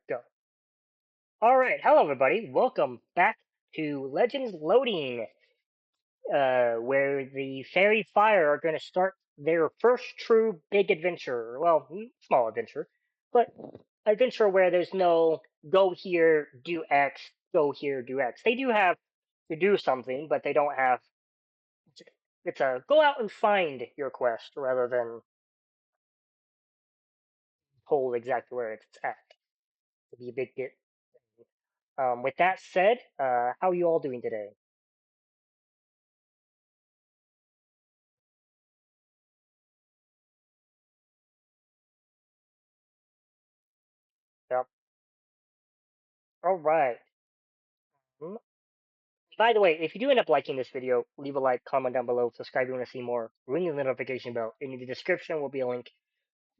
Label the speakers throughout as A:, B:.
A: Go. All right, hello everybody. Welcome back to Legends Loading, where the Fairy Fire are going to start their first true big adventure. Well, small adventure, but adventure where there's no go here, do X, go here, do X. They do have to do something, but they don't have. It's a go out and find your quest rather than told exactly where it's at. To be a big get. With that said, how are you all doing today? Yep. All right. Mm, By the way, if you do end up liking this video, leave a like, comment down below, subscribe if you want to see more, ring the notification bell. In the description will be a link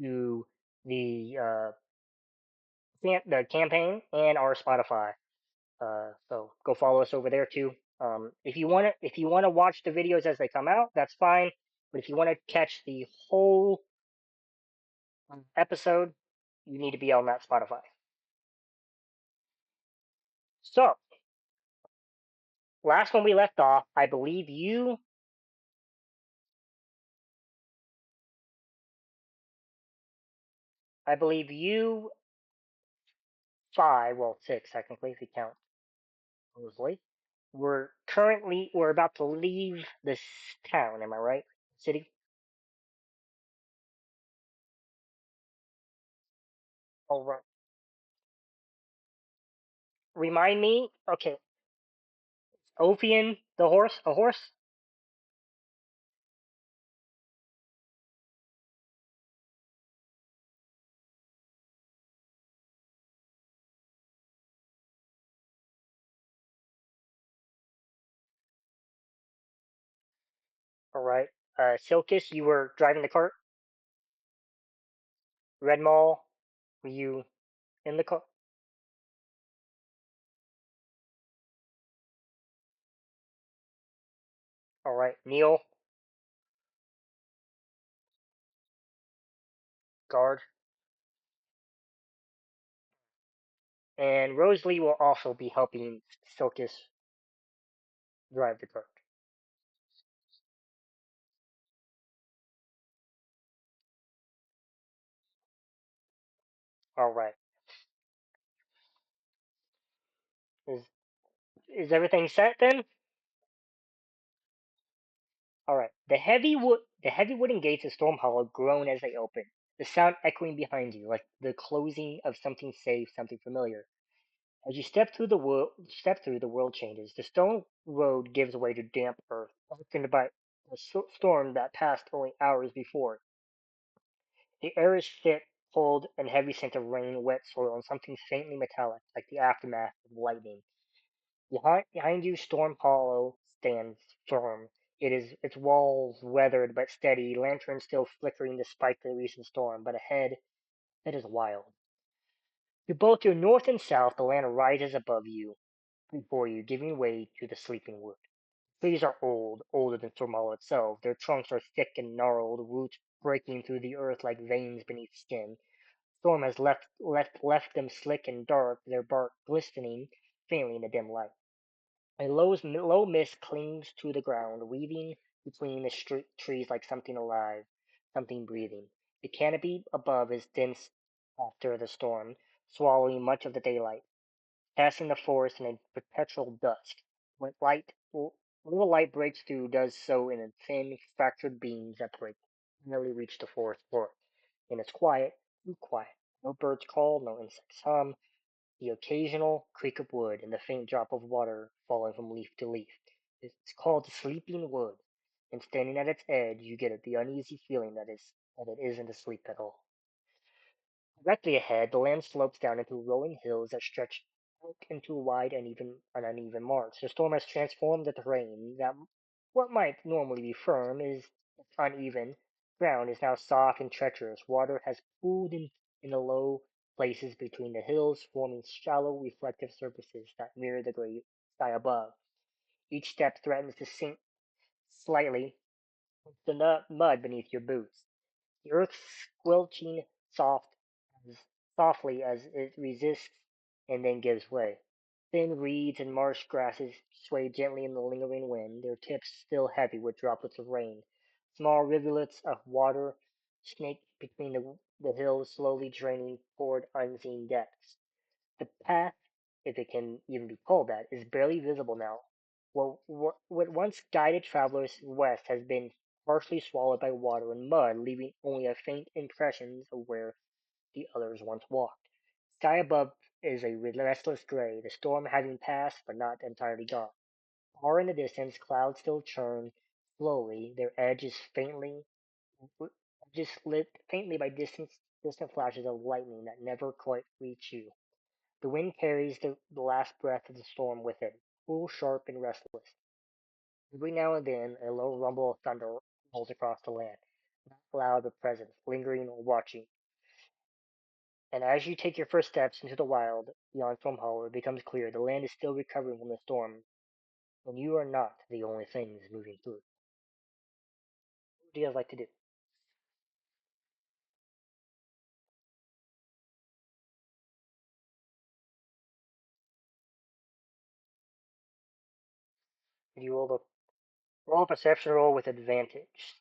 A: to the the campaign and our Spotify. So go follow us over there too. If you want to watch the videos as they come out, that's fine. But if you want to catch the whole episode, you need to be on that Spotify. So last when we left off, I believe you five, well six technically if you count Mosley. We're about to leave this town. Am I right? City. All right. Remind me. Okay. Ophian, the horse. A horse. All right. Silkus, you were driving the cart. Red Mall, were you in the car? All right. Neil, guard, and Rosalie will also be helping Silkus drive the cart. All right. Is is everything set then? All right. The heavy wooden gates of Stormhollow groan as they open, the sound echoing behind you, like the closing of something safe, something familiar. As you step through, the world changes. The stone road gives way to damp earth, darkened by a storm that passed only hours before. The air is thick, cold, and heavy scent of rain, wet soil, and something faintly metallic, like the aftermath of lightning. Behind you, Storm Hollow stands firm. Its walls weathered but steady, lanterns still flickering despite the recent storm. But ahead, it is wild. To both your north and south, the land rises above you, before you, giving way to the sleeping wood. Trees are old, older than Stormhollow itself. Their trunks are thick and gnarled, roots breaking through the earth like veins beneath skin. Storm has left them slick and dark, their bark glistening faintly in the dim light. A low mist clings to the ground, weaving between the trees like something alive, something breathing. The canopy above is dense after the storm, swallowing much of the daylight, passing the forest in a perpetual dusk. When little light breaks through, does so in thin, fractured beams that nearly reach the forest floor. And it's quiet, too quiet. No birds call, no insects hum, the occasional creak of wood and the faint drop of water falling from leaf to leaf. It's called the sleeping wood, and standing at its edge, you get the uneasy feeling that it isn't asleep at all. Directly ahead, the land slopes down into rolling hills that stretch out into wide and uneven marks. The storm has transformed the terrain. That what might normally be firm is uneven. Ground is now soft and treacherous. Water has pooled in the low places between the hills, forming shallow, reflective surfaces that mirror the gray sky above. Each step threatens to sink slightly into the mud beneath your boots. The earth squelching soft softly as it resists and then gives way. Thin reeds and marsh grasses sway gently in the lingering wind, their tips still heavy with droplets of rain. Small rivulets of water snake between the hills, slowly draining toward unseen depths. The path, if it can even be called that, is barely visible now. What once guided travelers west has been partially swallowed by water and mud, leaving only a faint impressions of where the others once walked. Sky above is a restless gray, the storm having passed but not entirely gone. Far in the distance, clouds still churn slowly, their edges just lit faintly by distant flashes of lightning that never quite reach you. The wind carries the last breath of the storm with it, cool, sharp, and restless. Every now and then, a low rumble of thunder rolls across the land, not loud but present, lingering or watching. And as you take your first steps into the wild beyond Stormhollow, it becomes clear the land is still recovering from the storm, and you are not the only things moving through it. What do you guys like to do? You roll a perception roll with advantage.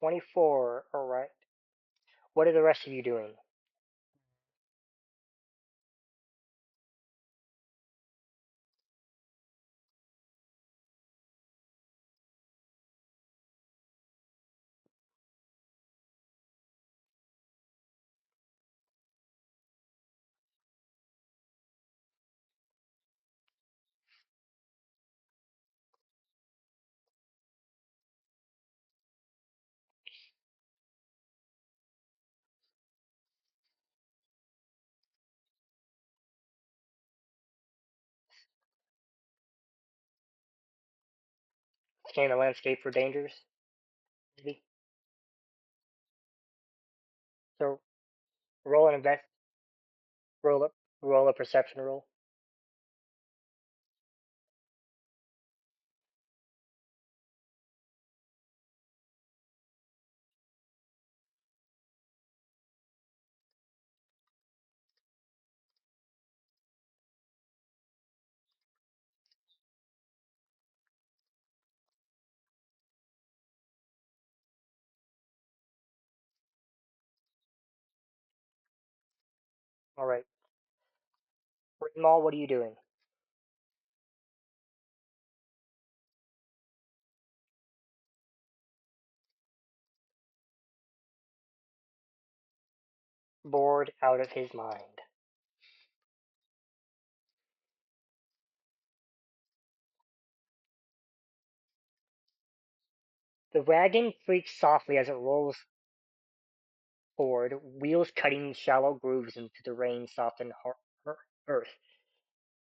A: 24. All right. What are the rest of you doing? Scan the landscape for dangers, maybe. So roll an invest. Roll up. Roll a perception roll. All right. Rainmall, what are you doing? Bored out of his mind. The wagon creaks softly as it rolls forward, wheels cutting shallow grooves into the rain-softened earth.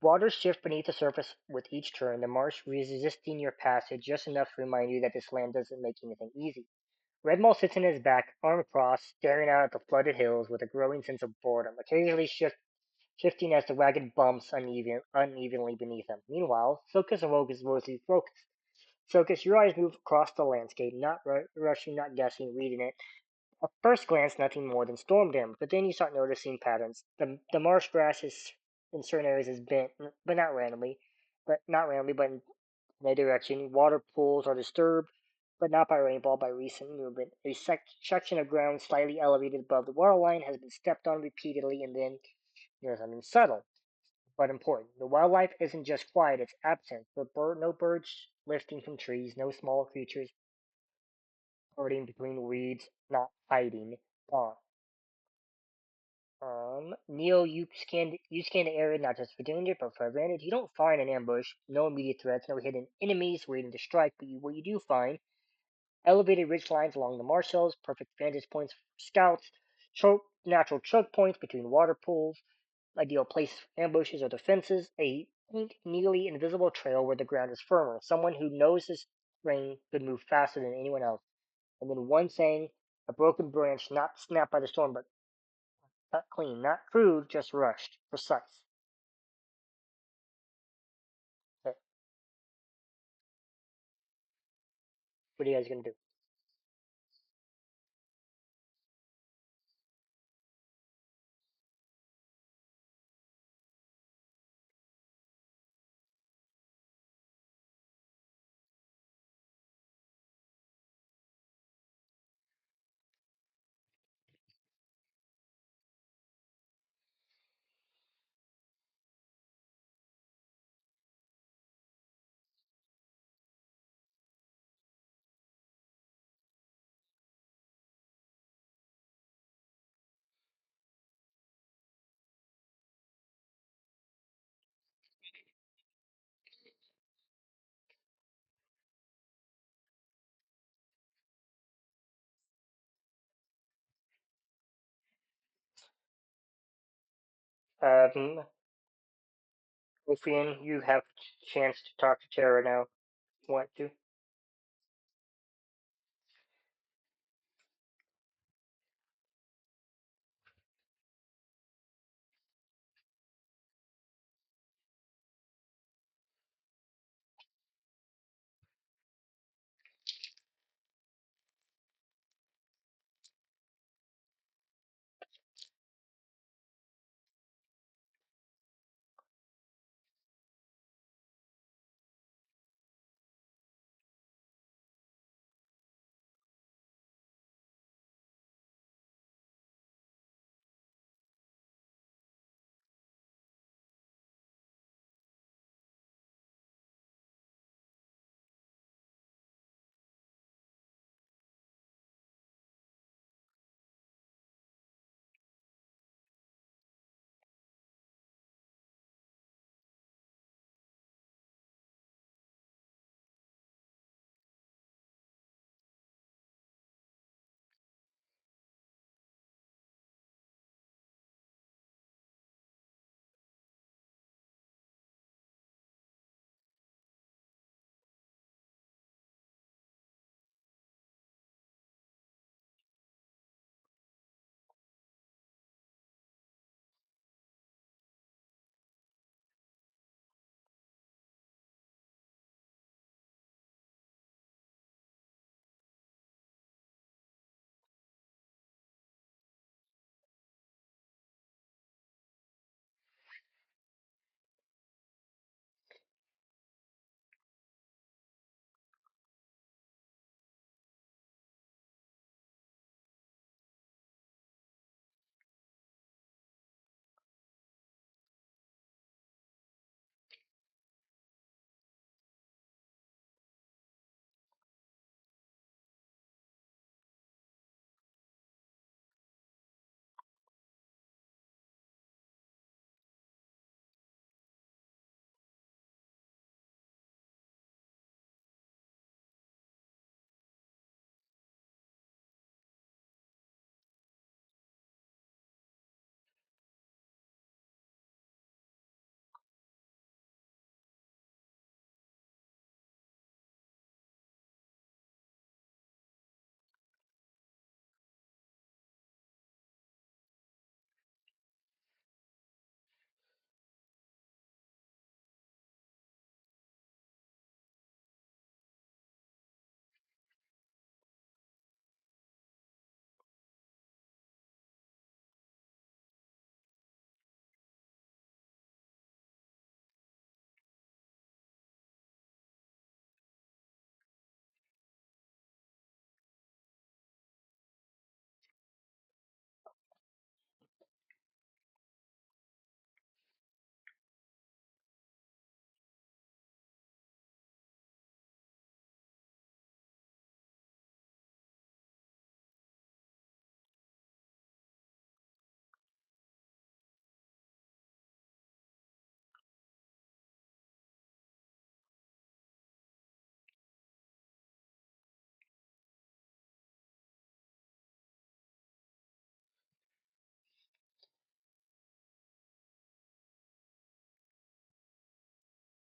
A: Waters shift beneath the surface with each turn, the marsh resisting your passage just enough to remind you that this land doesn't make anything easy. Redmall sits on his back, arm crossed, staring out at the flooded hills with a growing sense of boredom, occasionally shifting as the wagon bumps unevenly beneath him. Meanwhile, Silkus and Rogue is mostly focused. Silkus, your eyes move across the landscape, not rushing, not guessing, reading it. At first glance, nothing more than storm damage, but then you start noticing patterns. The marsh grass is in certain areas is bent, but in a direction. Water pools are disturbed, but not by rainfall, by recent movement. A section of ground slightly elevated above the waterline has been stepped on repeatedly, and then there's something subtle but important. The wildlife isn't just quiet; it's absent. No birds lifting from trees, no small creatures herding between weeds, not hiding. Gone. Neil, you scan the area not just for danger, but for advantage. You don't find an ambush, no immediate threats, no hidden enemies waiting to strike. But what you do find: elevated ridge lines along the marshals, perfect vantage points for scouts, natural choke points between water pools, ideal place for ambushes or defenses. A faint, nearly invisible trail where the ground is firmer. Someone who knows this terrain could move faster than anyone else. And then one saying: a broken branch, not snapped by the storm, but cut clean, not crude, just rushed, precise. What are you guys gonna do? Ophian, you have chance to talk to Tara now. Want to?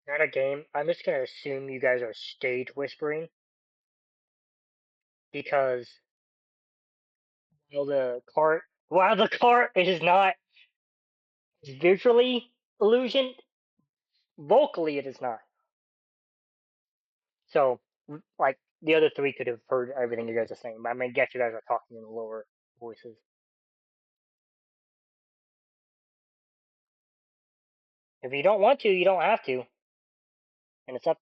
A: Not a game. I'm just gonna assume you guys are stage whispering because while the cart is not visually illusioned, vocally it is not. So, like the other three could have heard everything you guys are saying. But I mean, I guess you guys are talking in lower voices. If you don't want to, you don't have to, and it's up.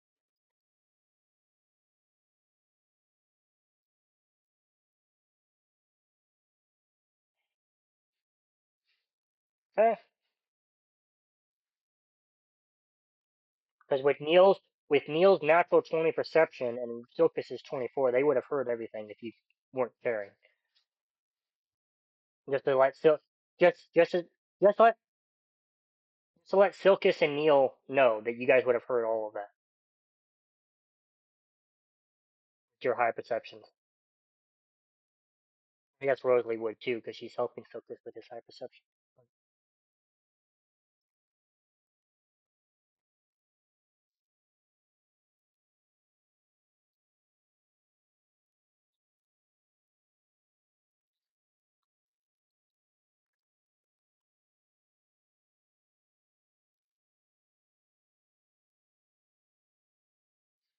A: Because with Neil's natural 20 perception and Silkus's 24, they would have heard everything if you weren't caring. Just to let Sil, just let so let Silkus and Neil know that you guys would have heard all of that. Your high perceptions. I guess Rosalie would too, because she's helping Silkus with his high perception.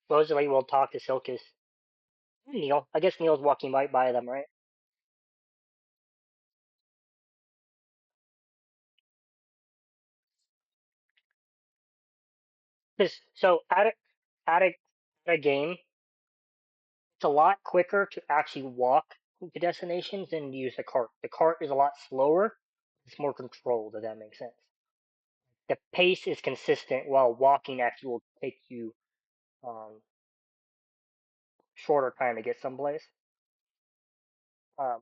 A: Rosalie will talk to Silkus. Neil. I guess Neil's walking right by them, right? 'Cause so at a game, it's a lot quicker to actually walk to destinations than use the cart. The cart is a lot slower. It's more controlled, if that makes sense. The pace is consistent, while walking actually will take you um, shorter time to get someplace. Um,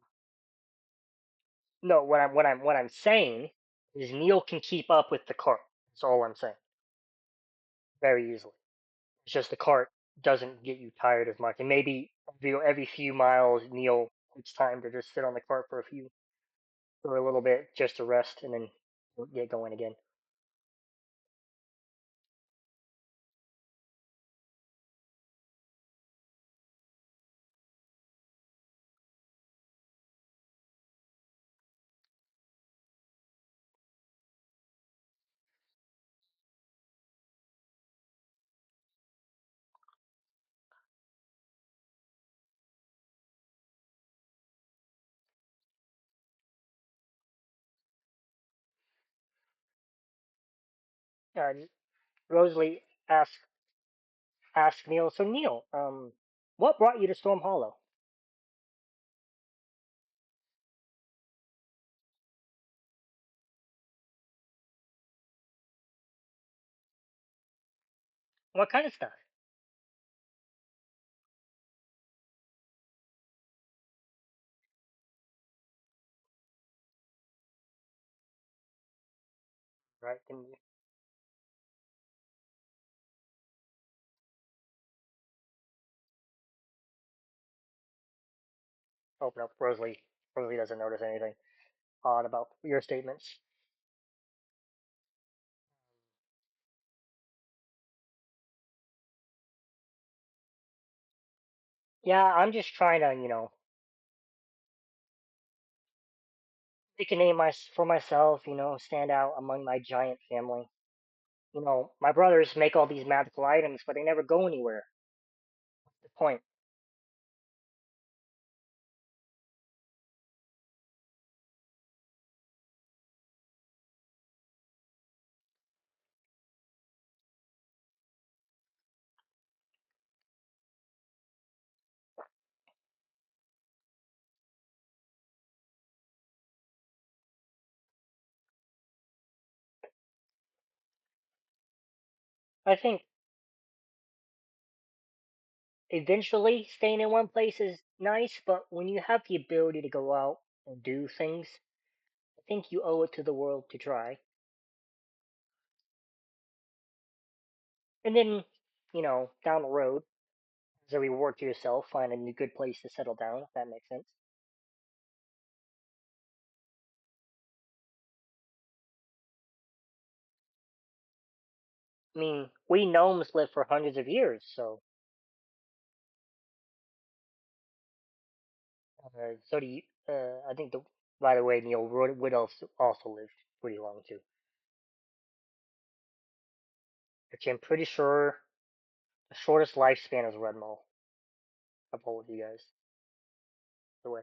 A: no, what I'm saying is Neil can keep up with the cart. That's all I'm saying. Very easily. It's just the cart doesn't get you tired as much. And maybe every few miles, Neil takes time to just sit on the cart for a little bit just to rest and then get going again. Uh, Rosalie asks Neil, so Neil, what brought you to Stormhollow? What kind of stuff? Right? Can you open up? Rosalie doesn't notice anything odd about your statements. Yeah, I'm just trying to, make a name for myself, stand out among my giant family. My brothers make all these magical items, but they never go anywhere. The point. I think eventually staying in one place is nice, but when you have the ability to go out and do things, I think you owe it to the world to try. And then, down the road, as a reward to yourself, find a new good place to settle down, if that makes sense. I mean, we gnomes live for hundreds of years, so so do you. I think by the way, Neil would also live pretty long too. Which I'm pretty sure the shortest lifespan is Red Mole. of all of you guys. The way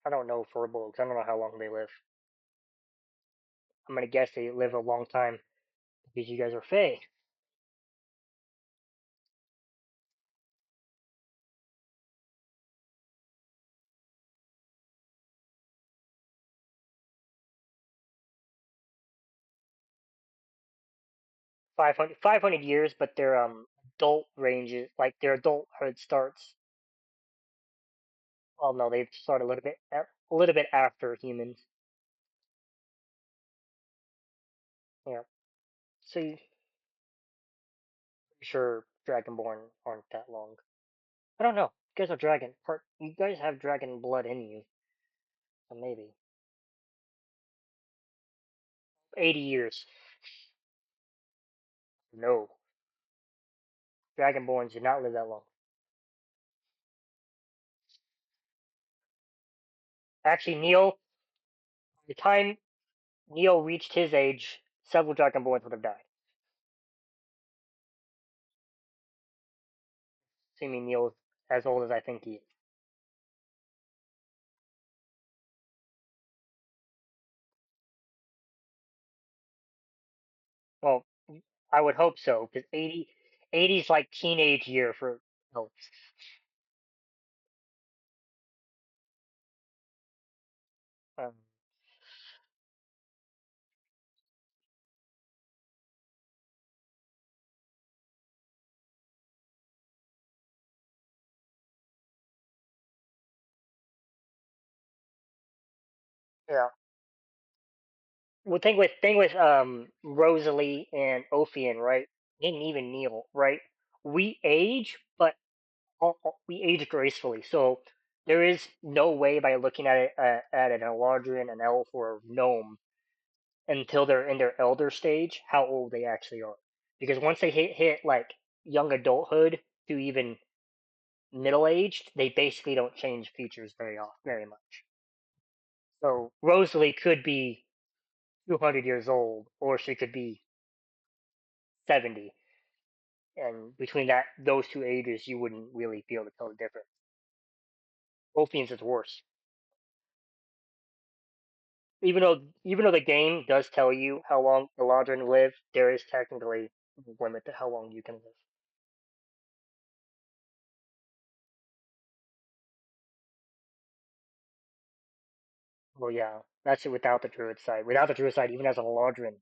A: I don't know for bugs. I don't know how long they live. I'm gonna guess they live a long time because you guys are Fae. 500 years, but their adult ranges, like their adulthood starts. Well, no, they start a little bit after humans. Yeah. So you sure Dragonborn aren't that long. I don't know. You guys are dragon part. You guys have dragon blood in you, so maybe 80 years. No, Dragonborns do not live that long. Actually, Neil, by the time Neil reached his age, several Dragonborns would have died. Assuming Neil's as old as I think he is. Well, I would hope so, because 80 is like teenage year for elves. Um, yeah. Well, thing with Rosalie and Ophian, right? And even Neil, right? We age, but we age gracefully. So there is no way by looking at it at an Eladrin, an elf, or a gnome until they're in their elder stage how old they actually are. Because once they hit like young adulthood to even middle aged, they basically don't change features very much. So Rosalie could be 200 years old, or she could be 70, and between those two ages, you wouldn't really be able to tell the difference. Ophians is worse. Even though the game does tell you how long Eladrin live, there is technically a limit to how long you can live. Well, yeah, that's it without the Druid side. Without the Druid side, even as an Eladrin,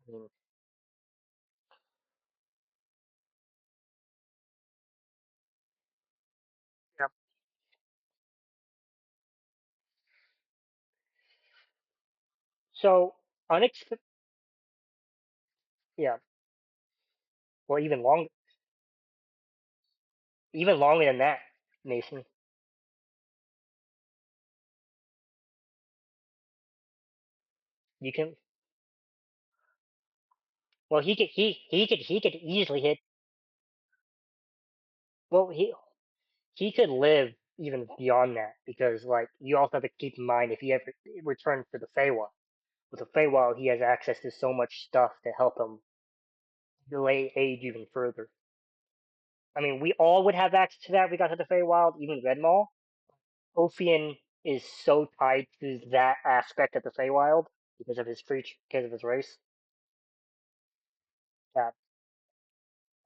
A: I mean, yep. So unexpected, yeah. Well, even longer than that, Mason. You can. Well, he could easily hit. Well, he could live even beyond that because like you also have to keep in mind if he ever returns to the Feywild. With the Feywild, he has access to so much stuff to help him delay age even further. I mean, we all would have access to that if we got to the Feywild, even Redmaw. Ophian is so tied to that aspect of the Feywild because of his race, that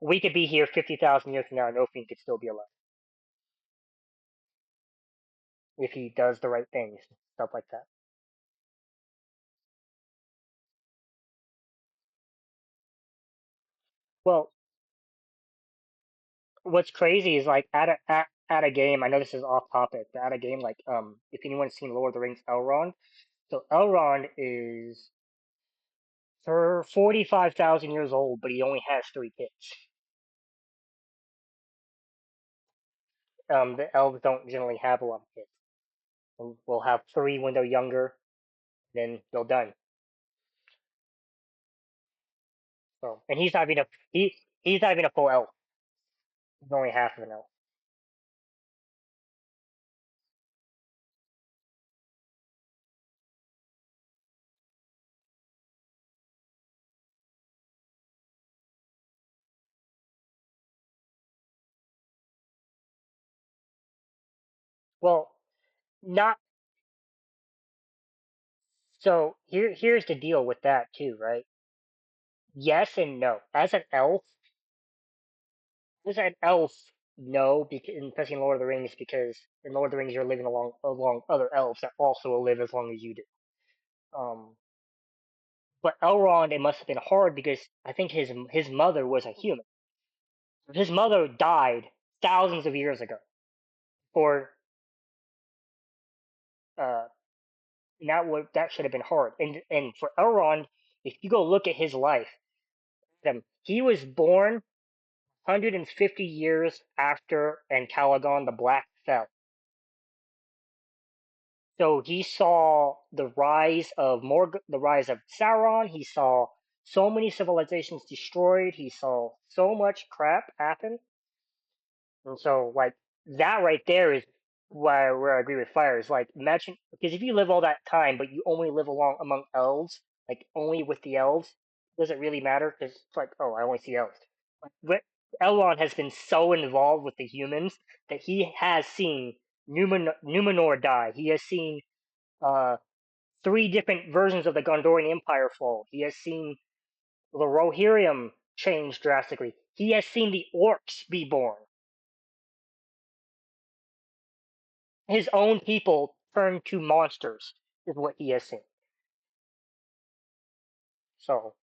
A: we could be here 50,000 years from now and Ophian could still be alive if he does the right things, stuff like that. Well, what's crazy is like at a game. I know this is off topic, but at a game like if anyone's seen Lord of the Rings Elrond, so Elrond is for 45,000 years old, but he only has three kids. The elves don't generally have a lot of kids. We'll have three when they're younger, then they're done. So, and he's not even a full elf. He's only half of an elf. Well, not so. Here's the deal with that too, right? Yes and no. As an elf, no, because especially in Lord of the Rings, because in Lord of the Rings you're living along other elves that also live as long as you do. Um, but Elrond, it must have been hard because I think his mother was a human. His mother died thousands of years ago, or uh, that should have been hard. And for Elrond, if you go look at his life, he was born 150 years after and Calagon the Black fell. So he saw the rise of Sauron. He saw so many civilizations destroyed. He saw so much crap happen. And so, like, that right there is where I agree with Fire. Is like, imagine, because if you live all that time, but you only live along among elves, like only with the elves, does it really matter? Because it's like, oh, I only see elves. But Elrond has been so involved with the humans that he has seen Numenor die. He has seen uh, three different versions of the Gondorian Empire fall. He has seen the Rohirrim change drastically. He has seen the orcs be born. His own people turn to monsters, is what he has seen. So,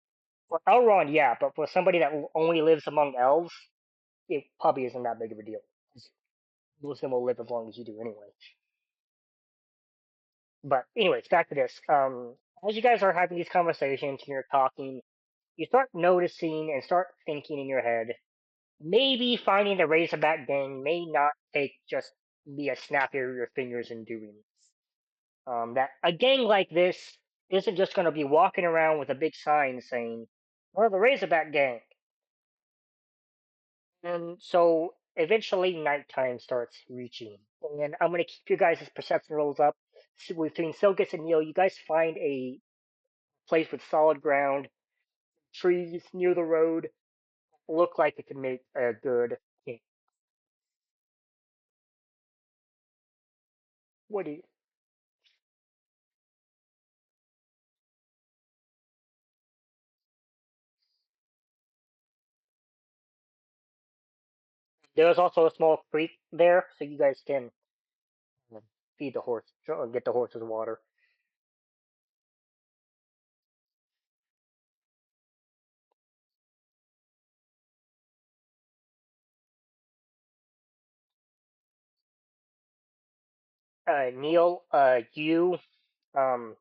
A: for Elrond, yeah, but for somebody that only lives among elves, it probably isn't that big of a deal. Most of them will live as long as you do anyway. But, anyways, back to this. As you guys are having these conversations and you're talking, you start noticing and start thinking in your head, maybe finding the Razorback Gang may not take just be a snap of your fingers and doing this. That a gang like this isn't just going to be walking around with a big sign saying, "We're the Razorback Gang." And so eventually nighttime starts reaching. And I'm going to keep you guys' perception rolls up. So between Silkus and Neil, you guys find a place with solid ground, trees near the road. Look like it could make a good camp. What do you? There's also a small creek there, so you guys can feed the horse, or get the horses water. Neil, you, um,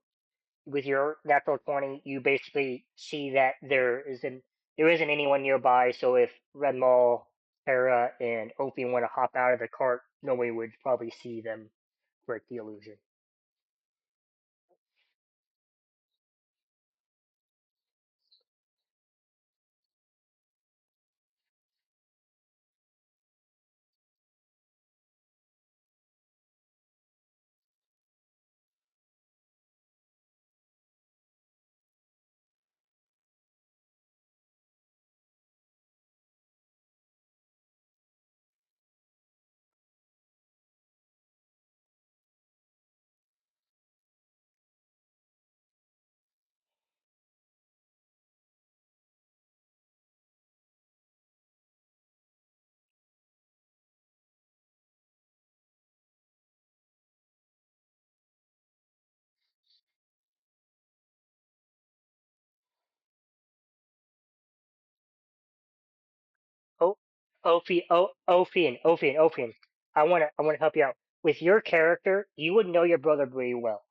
A: with your natural 20, you basically see that there isn't anyone nearby. So if Red Maul, Hera, and Opie want to hop out of the cart, nobody would probably see them, break the illusion. Oh, Ophian. I wanna help you out with your character. You would know your brother very well.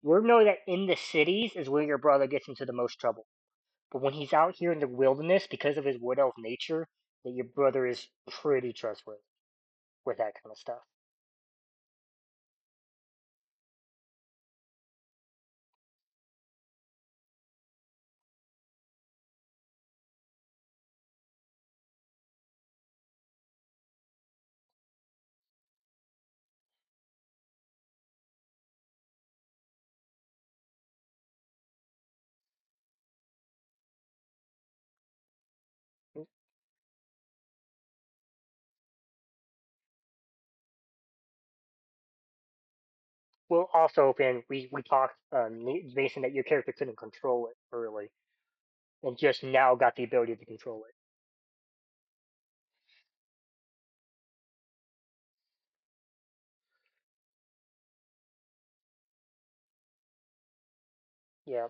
A: You would know that in the cities is where your brother gets into the most trouble. But when he's out here in the wilderness, because of his wood elf nature, that your brother is pretty trustworthy with that kind of stuff. Well, also, Ben, we talked, Mason, that your character couldn't control it early, and just now got the ability to control it. Yeah.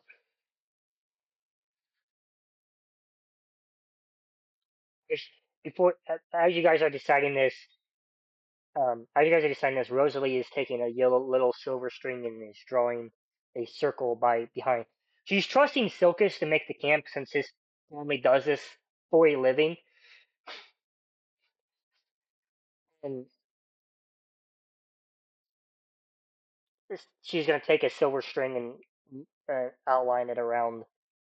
A: If, as you guys are deciding this, Rosalie is taking a yellow little silver string and is drawing a circle by behind. She's trusting Silkus to make the camp since his family does this for a living, and she's gonna take a silver string and outline it around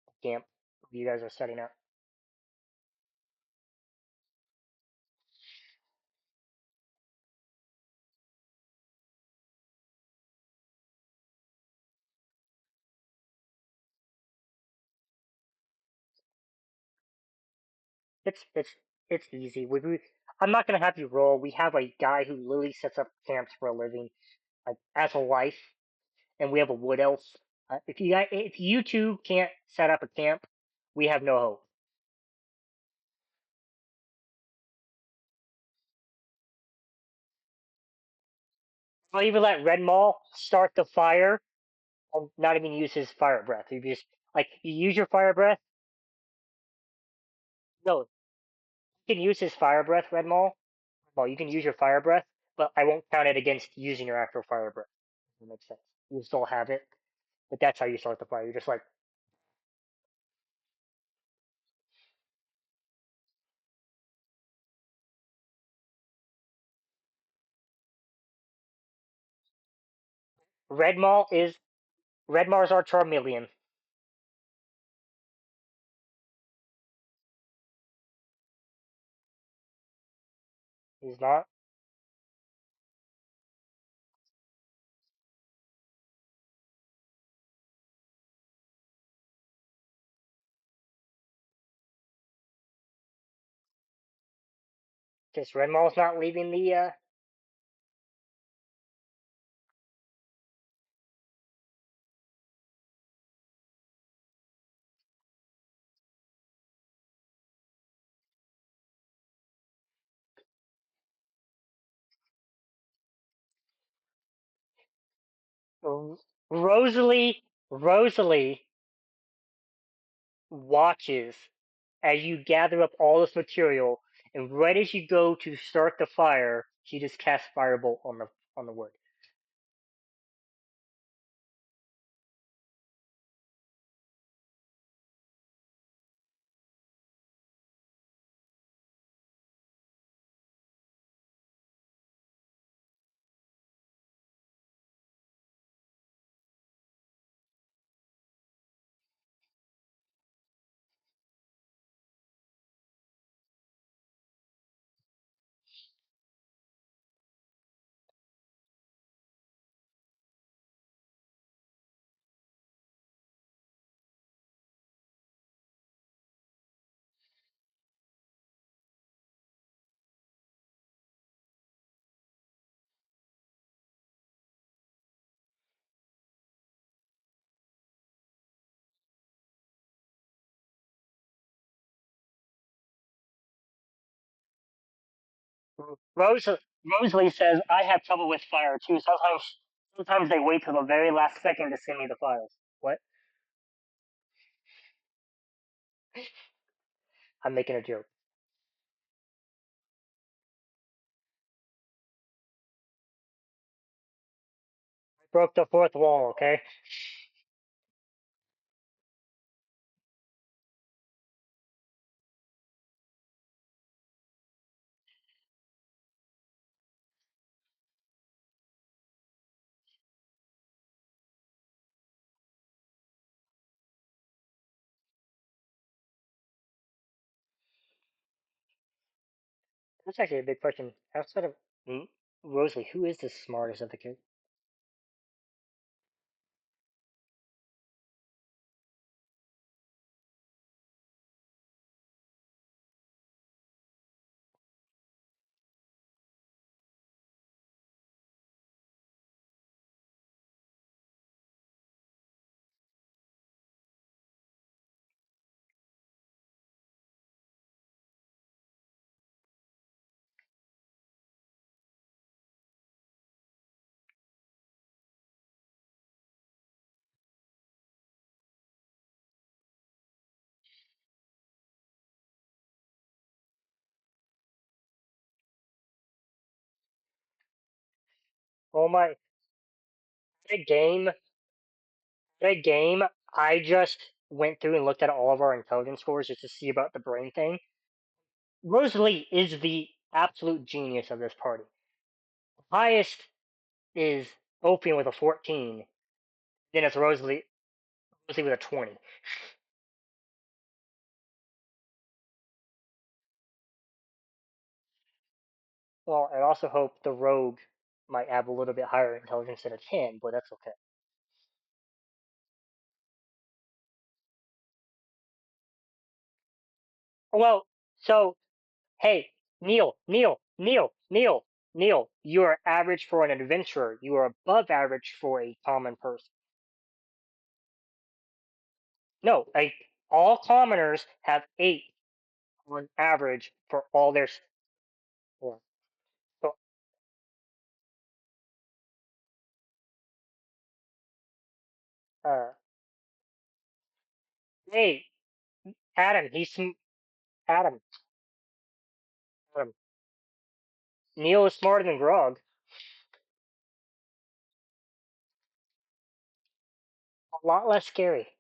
A: the camp you guys are setting up. It's it's easy. I'm not gonna have you roll. We have a guy who literally sets up camps for a living, like as a life, and we have a wood elf. If you two can't set up a camp, we have no hope. I'll even let Red Maul start the fire and not even use his fire breath. You just like you use your fire breath. No, you can use his fire breath, Red Maul. Well, you can use your fire breath, but I won't count it against using your actual fire breath. That makes sense. You still have it, but that's how you start the fire. You're just like Red Maul is Red Maul's our Charmeleon. He's not. Just Red Maul's not leaving the. Rosalie watches as you gather up all this material, and right as you go to start the fire, she just casts firebolt on the wood. Rose Rosalie says, "I have trouble with fire too. Sometimes they wait till the very last second to send me the files." What? I'm making a joke. Broke the fourth wall. Okay. That's actually a big question. Outside of Rosalie, who is the smartest of the kids? Oh my, the game, the game, I just went through and looked at all of our intelligence scores just to see about the brain thing. Rosalie is the absolute genius of this party. Highest is Opium with a 14, then it's Rosalie with a 20. Well, I also hope the Rogue might have a little bit higher intelligence than a 10, but that's okay. Well, so hey, Neil, you are average for an adventurer. You are above average for a common person. No, all commoners have 8 on average for all their. Yeah. So, uh, hey, Adam, Adam, Adam. Neil is smarter than Grog. A lot less scary.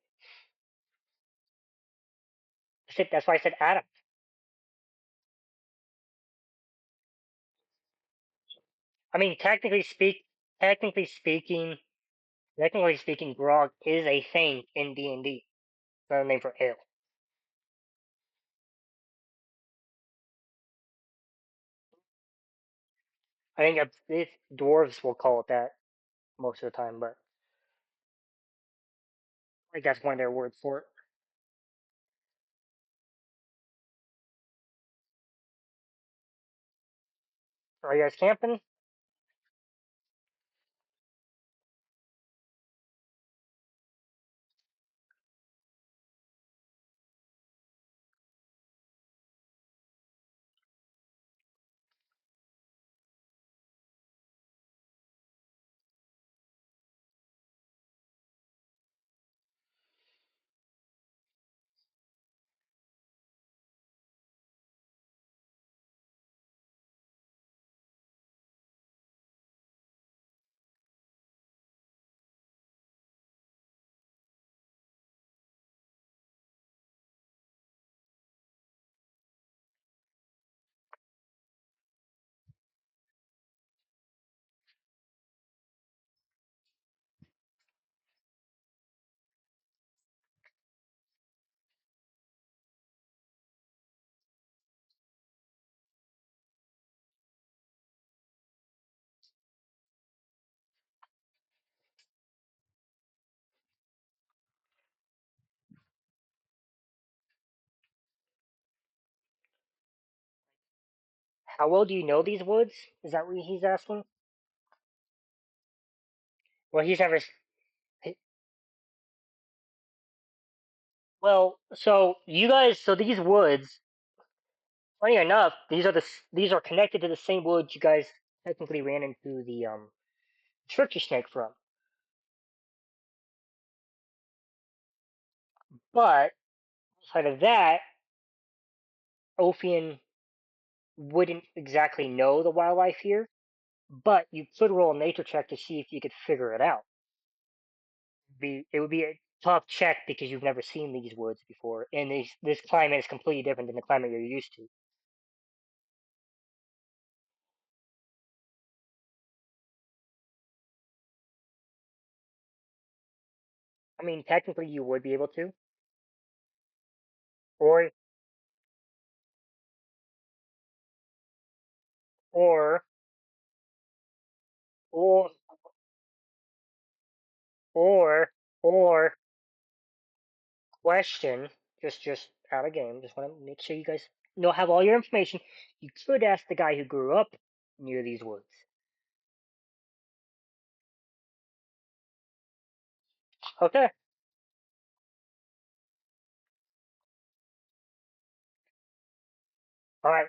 A: That's why I said Adam. I mean, technically speaking, technically speaking, Grog is a thing in D&D. It's not a name for ale. I think dwarves will call it that most of the time, but I guess one of their words for it. Are you guys camping? How well do you know these woods? Is that what he's asking? Well, he's never. he- Well, so you guys, so these woods, funny enough, these are connected to the same woods you guys technically ran into the tricky snake from. But outside of that, Ophian wouldn't exactly know the wildlife here, but you could roll a nature check to see if you could figure it out. It would be a tough check because you've never seen these woods before, and this climate is completely different than the climate you're used to. I mean, technically you would be able to, or or or or or question, just out of game. Just want to make sure you guys have all your information. You could ask the guy who grew up near these woods. Okay, all right.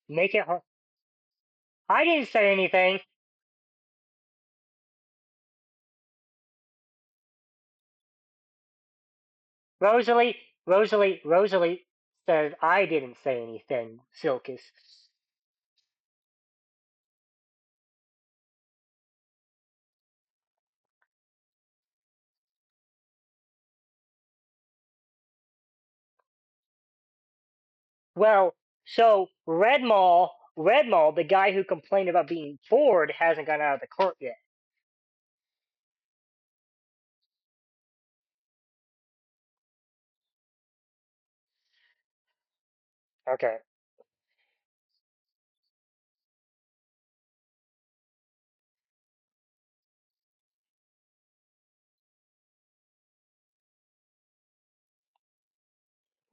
A: Make it. I didn't say anything. Rosalie says I didn't say anything, Silkus. Well, so Red Mall, the guy who complained about being bored, hasn't gotten out of the court yet. Okay,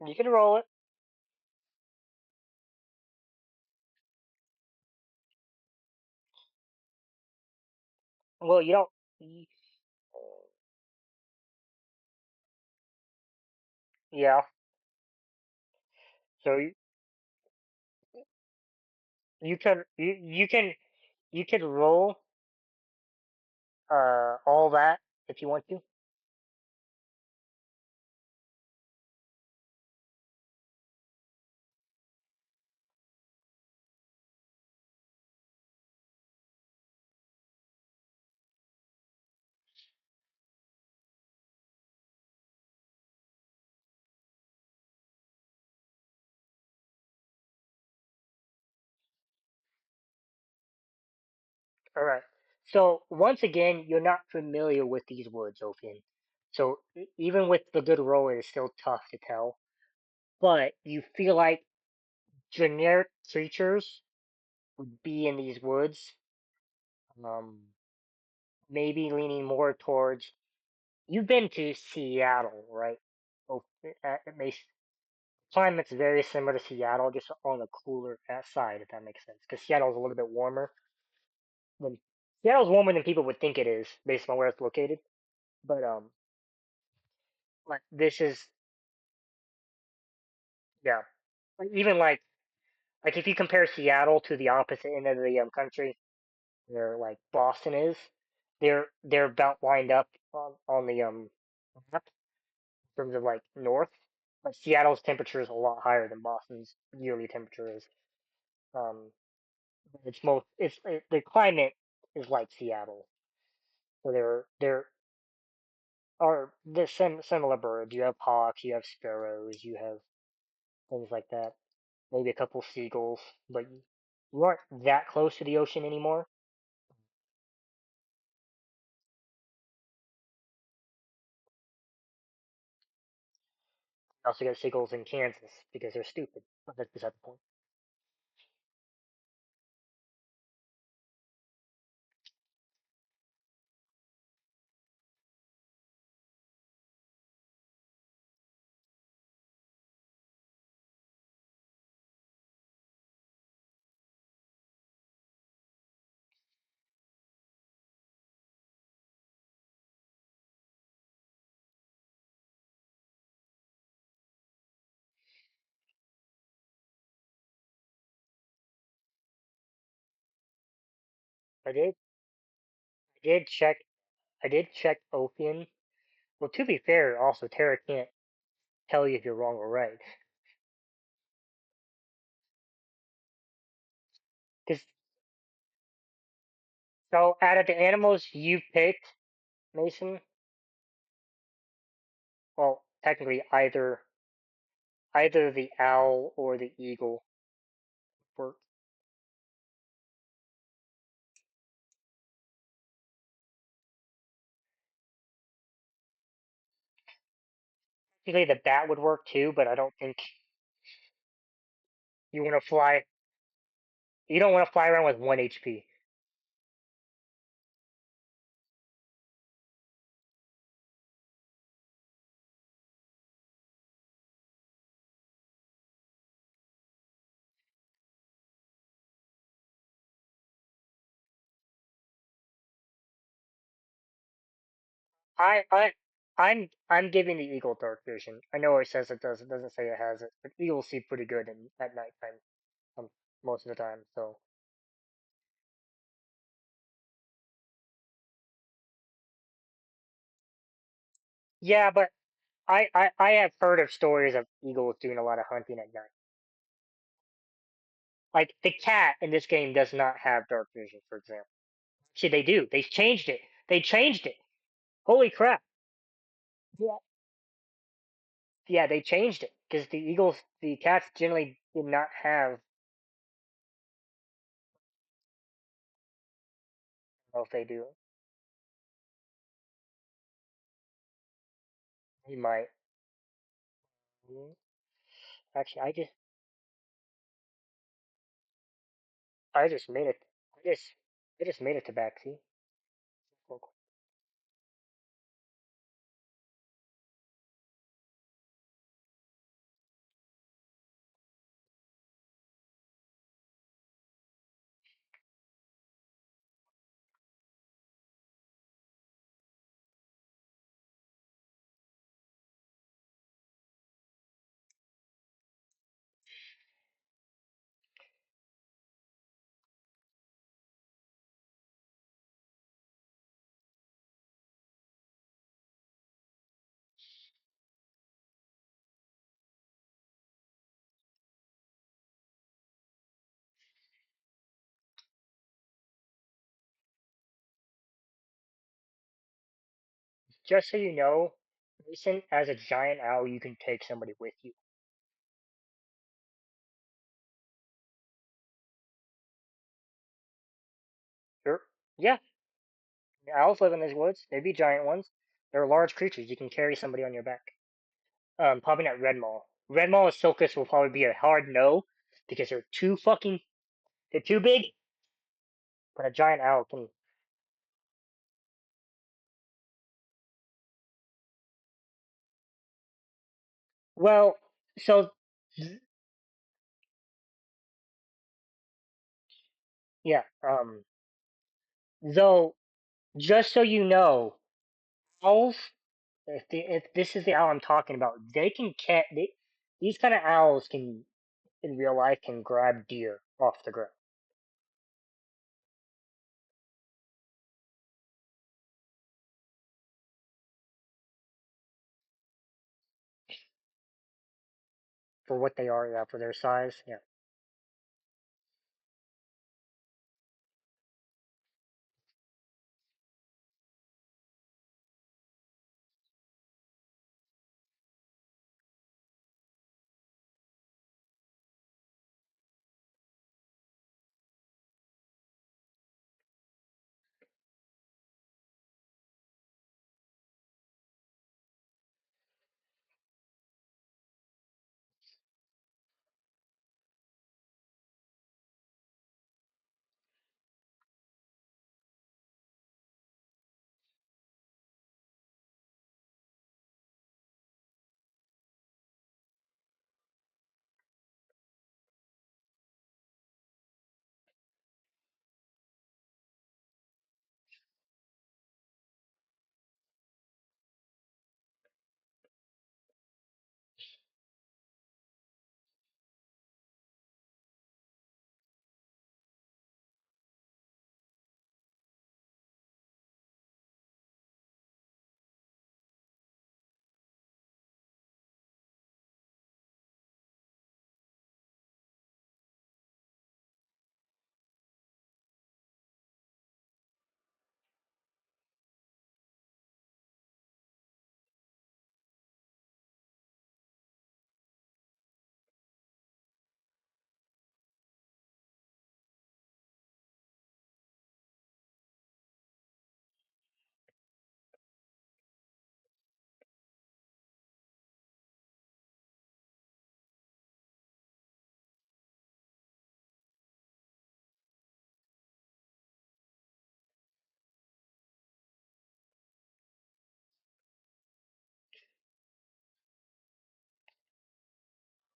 A: you can roll it. Well, you don't. y- Yeah. So you can roll all that if you want to. All right. So once again, you're not familiar with these woods, Ophian. So even with the good roll, it is still tough to tell. But you feel like generic creatures would be in these woods. Um, maybe leaning more towards. You've been to Seattle, right? Oh, it may climate's very similar to Seattle, just on the cooler side, if that makes sense. Because Seattle's a little bit warmer. Than, Seattle's warmer than people would think it is, based on where it's located. But like this is yeah. Like, even like if you compare Seattle to the opposite end of the country, where like Boston is, they're about lined up on the map in terms of like north. But Seattle's temperature is a lot higher than Boston's yearly temperature is. Um, the climate is like Seattle, so there are the similar birds. You have hawks, you have sparrows, you have things like that. Maybe a couple seagulls, but you aren't that close to the ocean anymore. You also got seagulls in Kansas because they're stupid. But that's beside the point. I did I did check Ophion. Well, to be fair, also Terra can't tell you if you're wrong or right. Because so out of the animals you picked, Mason, well, technically either the owl or the eagle were technically the bat would work too, but I don't think you want to fly. You don't want to fly around with 1 HP. I I I'm giving the eagle dark vision. I know it says it does. It doesn't say it has it, but eagles see pretty good at nighttime, um, most of the time. So yeah, but I have heard of stories of eagles doing a lot of hunting at night. Like the cat in this game does not have dark vision, for example. See, they do. They changed it. They changed it. Holy crap! Yeah, yeah, they changed it because the cats generally did not have. I don't know if they do. He might. Mm, actually, I just made it. I just, I just made it to backseat. Just so you know, Mason, as a giant owl, you can take somebody with you. Sure. Yeah, owls live in these woods. They be giant ones. They're large creatures. You can carry somebody on your back. Probably not red mall. Red mall and Silkus will probably be a hard no because they're too big. But a giant owl can. Well, so yeah. Though, just so you know, owls. If this is the owl I'm talking about, they can cat. These kind of owls can in real life can grab deer off the ground for what they are. Yeah, for their size. Yeah.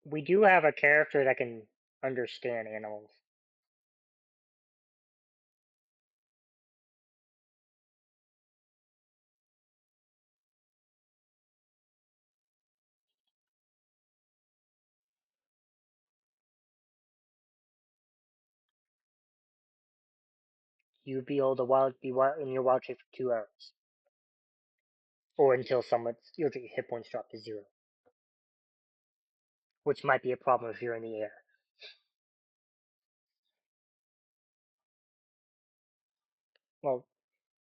A: We do have a character that can understand animals. You'd be able to be wild in your wild shape for 2 hours, or until your hit points drop to zero, which might be a problem if you're in the air. Well,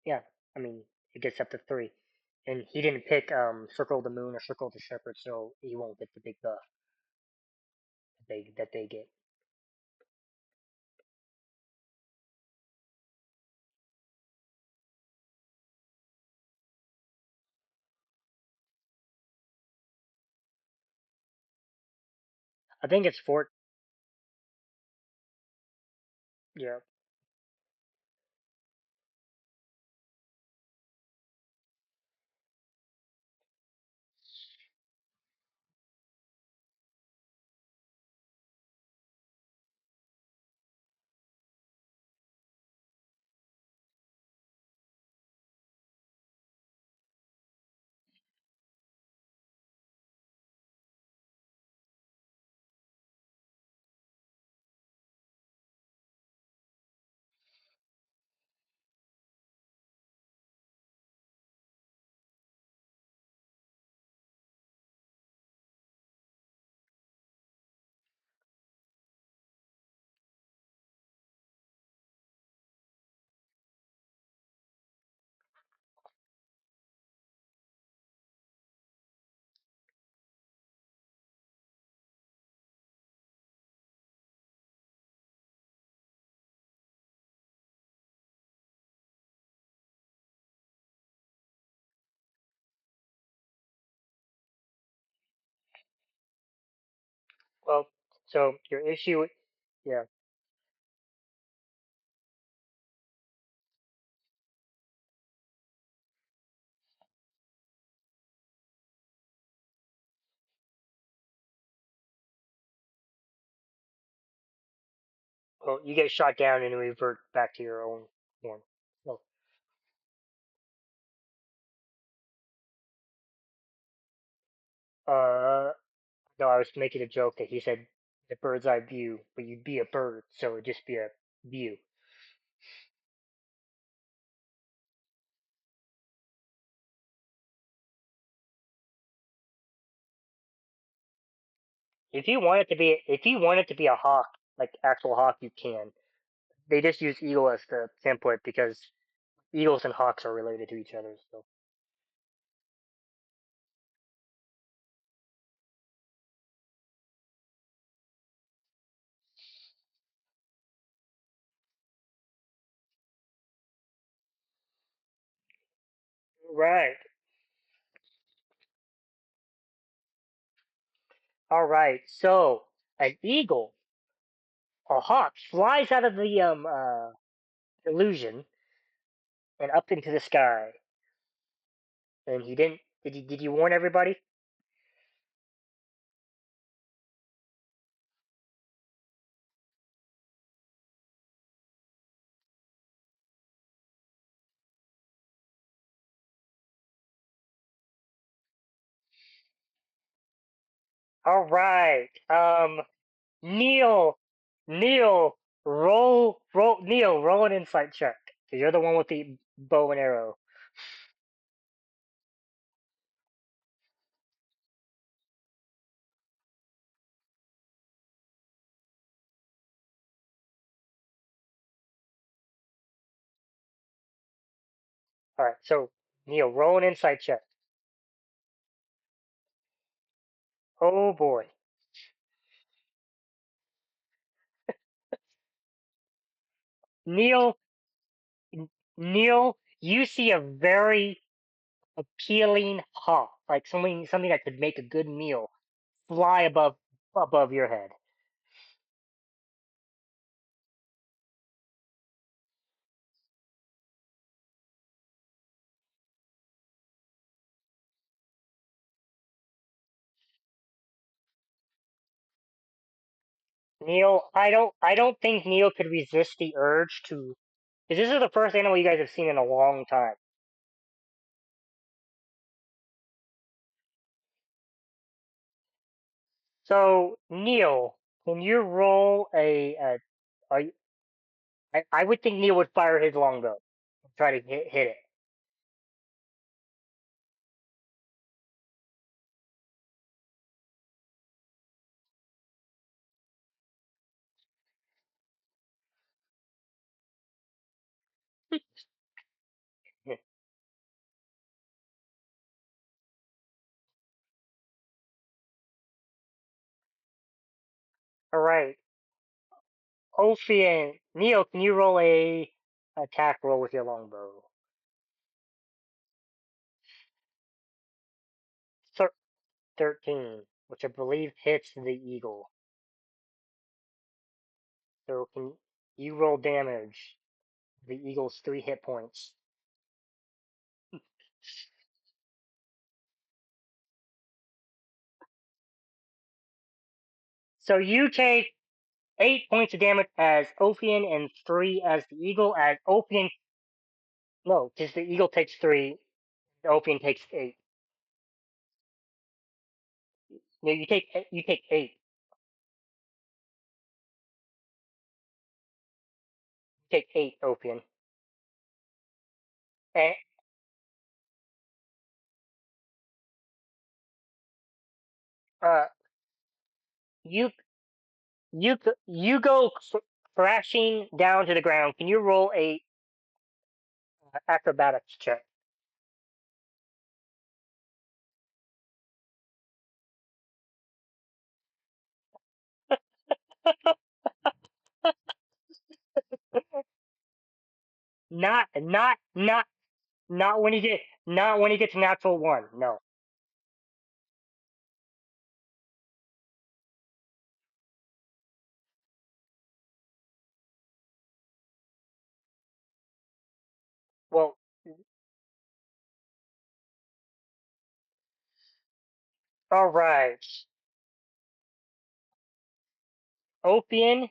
A: yeah, I mean it gets up to three, and he didn't pick Circle of the Moon or Circle of the Shepherd, so he won't get the they get. I think it's Fort. Yeah. Well, so your issue, yeah. Well, you get shot down and revert back to your own form. So, uh, no, I was making a joke that he said the bird's eye view, but you'd be a bird, so it'd just be a view. If you want it to be a hawk, like actual hawk, you can. They just use eagle as the template because eagles and hawks are related to each other. So, right, all right. So, an eagle, a hawk, flies out of the illusion and up into the sky. And he didn't. Did you warn everybody? All right. Neil, Neil, Neil, roll an insight check. Cause you're the one with the bow and arrow. All right. So Neil, roll an insight check. Oh boy, Neil, Neil, you see a very appealing hawk, like something that could make a good meal, fly above your head. Neil, I don't think Neil could resist the urge to. Because this is the first animal you guys have seen in a long time. So Neil, can you roll are you, I would think Neil would fire his longbow and try to hit it. Alright. Ophian. Neo, can you roll a attack roll with your longbow? Thir 13, which I believe hits the eagle. So can you roll damage? The eagle's 3 hit points. So you take 8 points of damage as Ophian and 3 as the eagle. As Ophian, no, because the eagle takes 3, the Ophian takes 8. No, you take 8. You take 8 Ophian. And uh, you you go crashing down to the ground. Can you roll a acrobatics check? Not not when you get not when you get to natural one. No. Well, all right. Opian,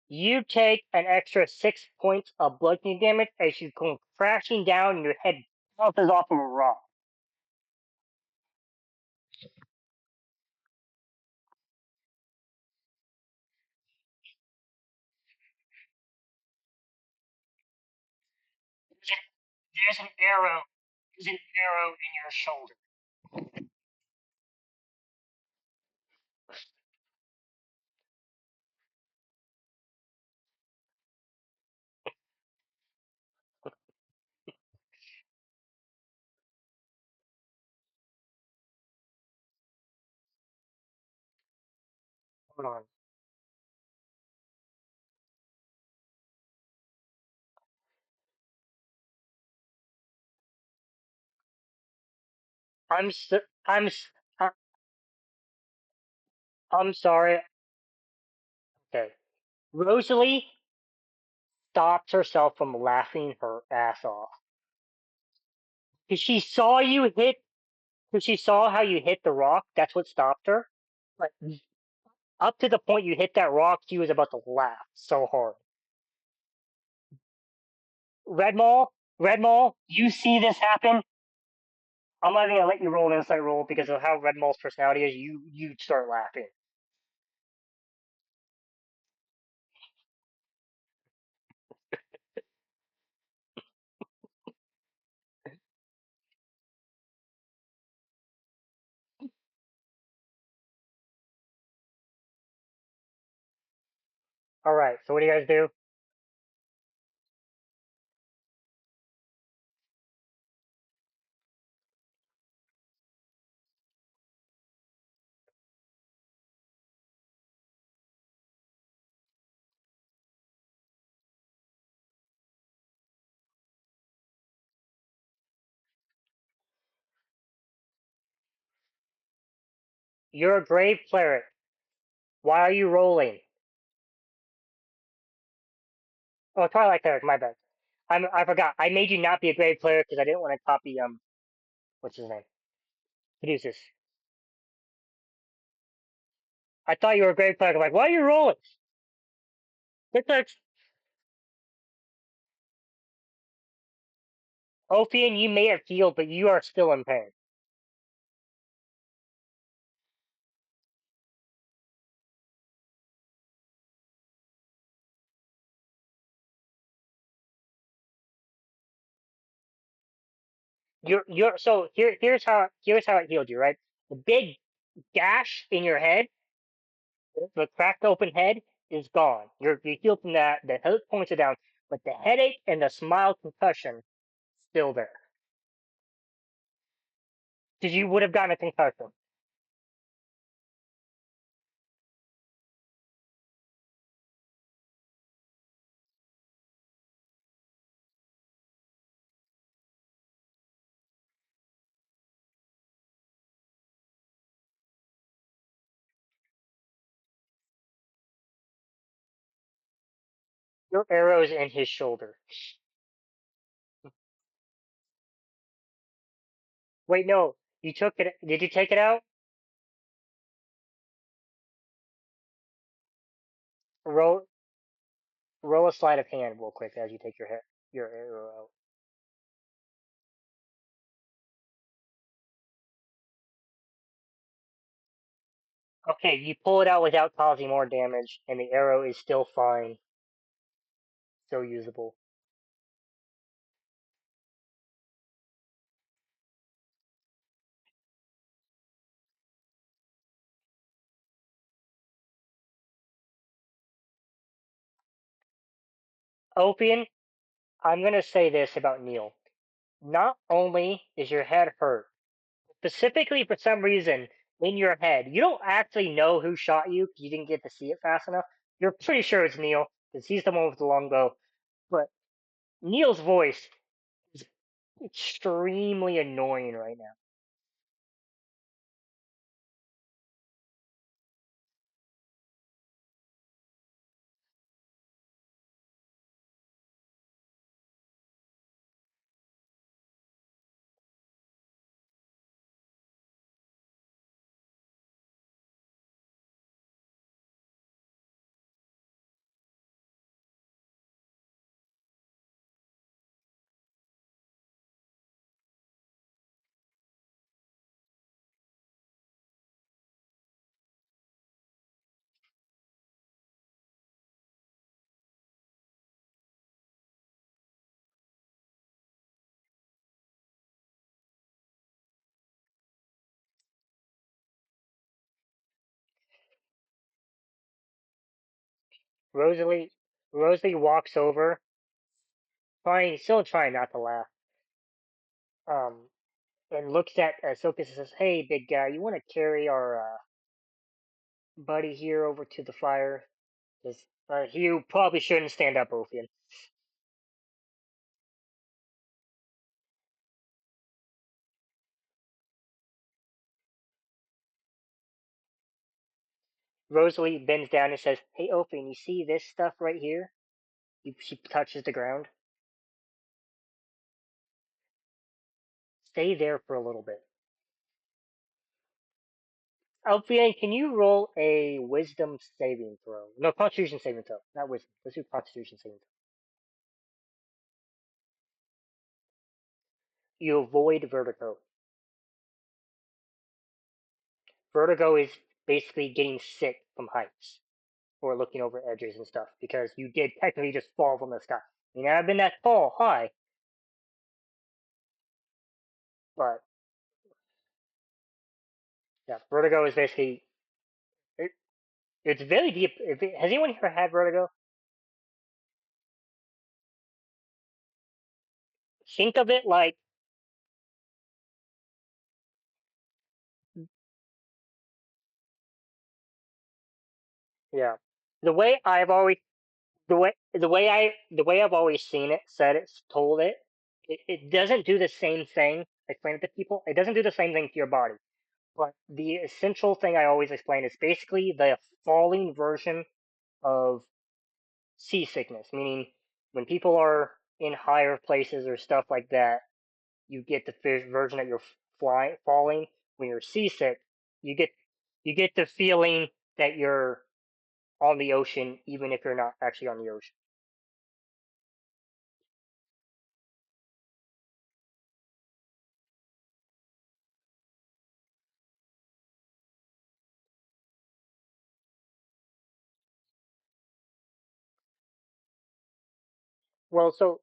A: you take an extra 6 points of bludgeoning damage as you come crashing down and your head bounces off of a rock. There's an arrow. There's an arrow in your shoulder. Hold on. I'm s- I'm s- I- I'm sorry. Okay. Rosalie stops herself from laughing her ass off because she saw you hit. Because she saw how you hit the rock. That's what stopped her. But up to the point you hit that rock, she was about to laugh so hard. Red Mall, you see this happen. I'm not gonna let you roll an insight roll because of how Red Mall's personality is. You start laughing. All right. So what do you guys do? You're a grave cleric. Why are you rolling? Oh, Twilight cleric. My bad. I forgot. I made you not be a grave cleric because I didn't want to copy what's his name? Caduceus. I thought you were a grave cleric. I'm like, why are you rolling? Grave clerics. Ophian, you may have healed, but you are still in pain. You're so here's how it healed you, right? The big gash in your head, the cracked open head is gone. You're healed from that. The hit points are down, but the headache and the smile concussion still there. Because you would have gotten a concussion. Your arrow's in his shoulder. Wait, no. You took it. Did you take it out? Roll, roll a sleight of hand real quick as you take your arrow out. Okay, you pull it out without causing more damage, and the arrow is still fine, still usable. Opian, I'm gonna say this about Neil. Not only is your head hurt, specifically for some reason in your head, you don't actually know who shot you because you didn't get to see it fast enough. You're pretty sure it's Neil because he's the one with the longbow. But Neil's voice is extremely annoying right now. Rosalie, Rosalie walks over, still trying not to laugh. Um, and looks at Sophie and says, "Hey, big guy, you want to carry our buddy here over to the fire? 'Cause, you probably shouldn't stand up, Ophian." Rosalie bends down and says, "Hey, Ophian, you see this stuff right here?" She touches the ground. Stay there for a little bit. Ophian, can you roll a Wisdom saving throw? No, Constitution saving throw, not Wisdom. Let's do Constitution saving throw. You avoid vertigo. Vertigo is basically getting sick from heights or looking over edges and stuff because you did technically just fall from the sky. You know, I've been that tall, high, but yeah, vertigo is basically it, it's very deep. Has anyone here had vertigo? Think of it like yeah. The way I've always the way I've always seen it, said it, told it, it doesn't do the same thing. Explain it to people. It doesn't do the same thing to your body. But the essential thing I always explain is basically the falling version of seasickness, meaning when people are in higher places or stuff like that, you get the version that you're falling. When you're seasick, you get you get the feeling that you're on the ocean, even if you're not actually on the ocean. Well, so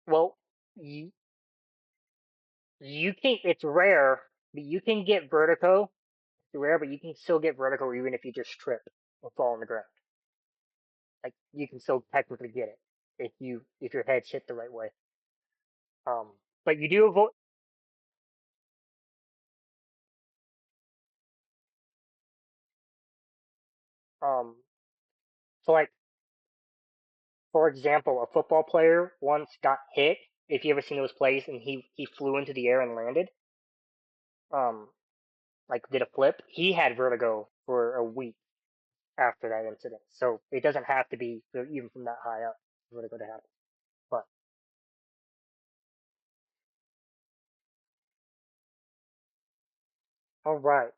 A: well, you, you can. It's rare, but you can get vertigo. It's rare, but you can still get vertigo even if you just trip or fall on the ground. Like you can still technically get it if your head's hit the right way. Um, but you do avoid. Um, So like for example, a football player once got hit. If you ever seen those plays and he flew into the air and landed, um, like did a flip, he had vertigo for a week after that incident. So it doesn't have to be even from that high up for vertigo to happen. But all right,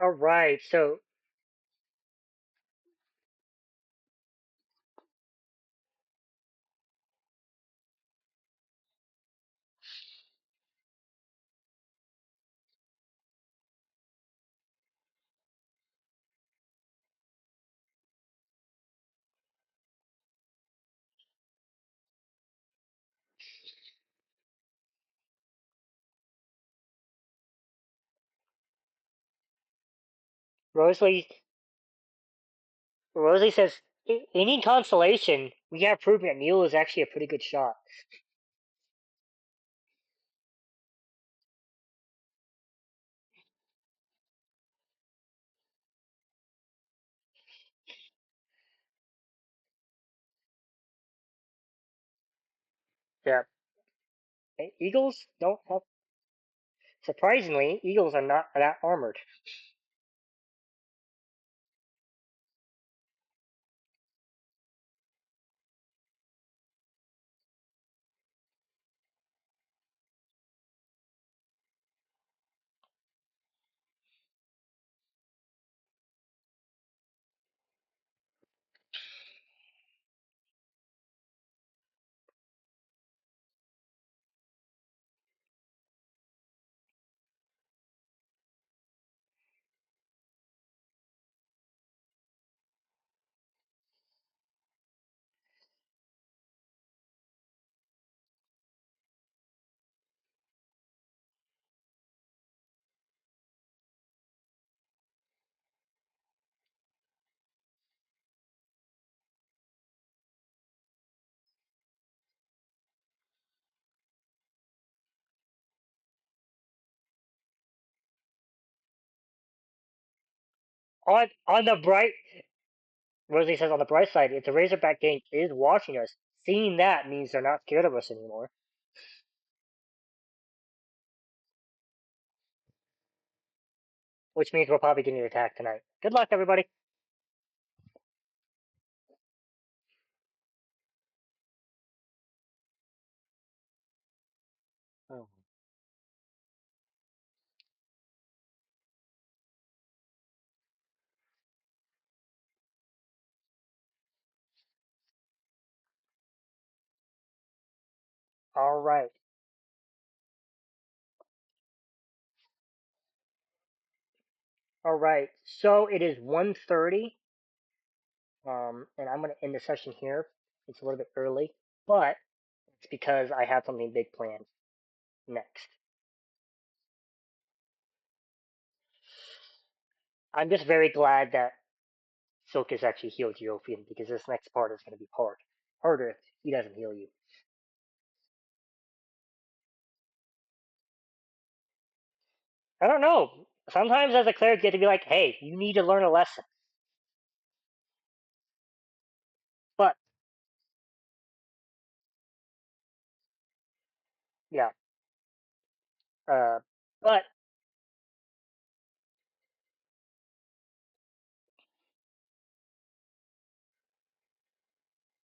A: all right. So Rosalie Rosalie says, any consolation, we have proven that Neil is actually a pretty good shot. Yeah, Eagles don't have. Surprisingly, Eagles are not that armored. On the bright, Rosalie says on the bright side, if the Razorback Gang is watching us, seeing that means they're not scared of us anymore. Which means we're probably getting attacked tonight. Good luck, everybody. Oh. All right, all right. So it is 1:30. And I'm gonna end the session here. It's a little bit early, but it's because I have something big planned next. I'm just very glad that Silk has actually healed Geofian because this next part is going to be harder if he doesn't heal you. I don't know. Sometimes as a cleric, you have to be like, "Hey, you need to learn a lesson." But yeah, uh, but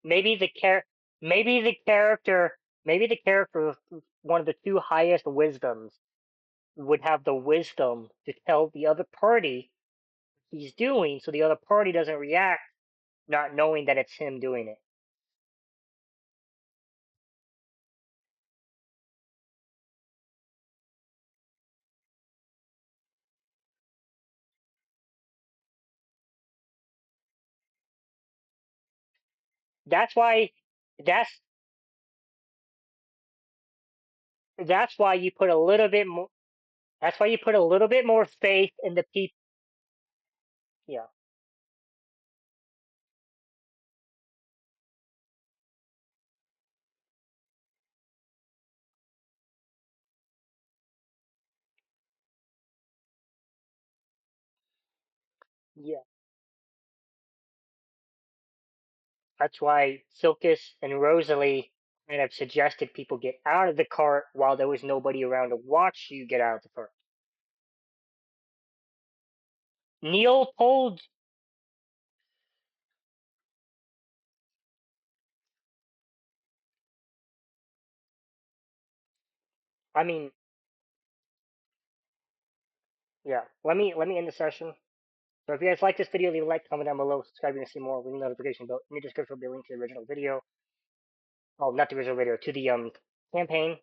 A: maybe the char- maybe the character, maybe the character with one of the two highest wisdoms would have the wisdom to tell the other party he's doing, so the other party doesn't react, not knowing that it's him doing it. That's why. That's that's why you put a little bit more. That's why you put a little bit more faith in the people. Yeah, yeah. That's why Silkus and Rosalie kind of suggested people get out of the cart while there was nobody around to watch you get out of the cart. Neil told. I mean, yeah. Let me end the session. So if you guys like this video, leave a like, comment down below, subscribe if you want to see more, ring the notification bell. In the description will be a link to the original video. Oh, not the original video, to the campaign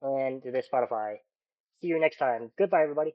A: and to the Spotify. See you next time. Goodbye, everybody.